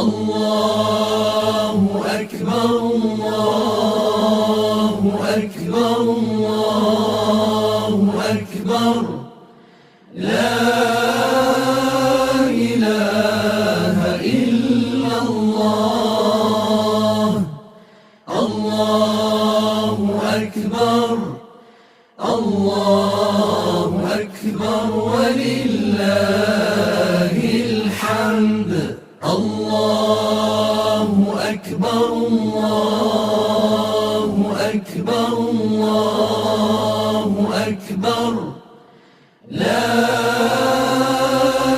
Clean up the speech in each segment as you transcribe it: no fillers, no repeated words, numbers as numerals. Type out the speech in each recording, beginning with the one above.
الله أكبر الله أكبر الله أكبر لا إله إلا الله الله أكبر الله أكبر ولله الحمد الله أكبر الله أكبر الله أكبر لا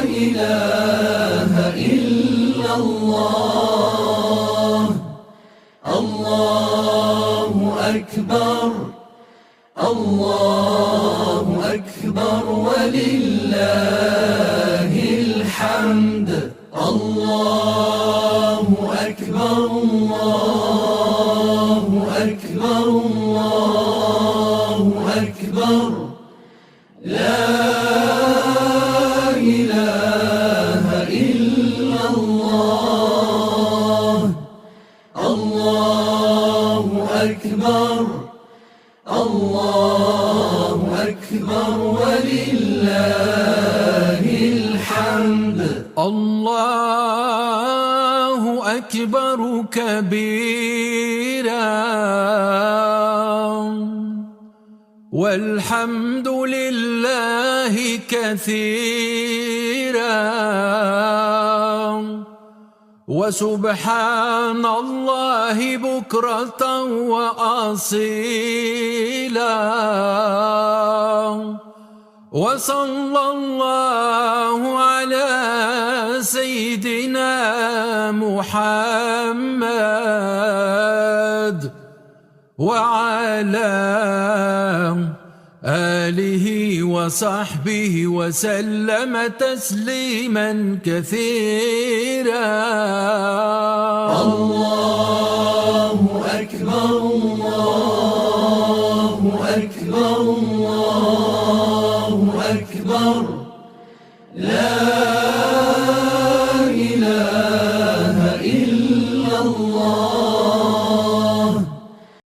إله إلا الله الله أكبر الله أكبر ولله الحمد الله أكبر الله أكبر الله أكبر لا إله إلا الله الله أكبر الله أكبر ولله الحمد الله أكبر كبيرا والحمد لله كثيرا وسبحان الله بكرة وأصيلا وصلى الله على سيدنا محمد وعلى آله وصحبه وسلم تسليما كثيرا الله أكبر الله أكبر الله أكبر لا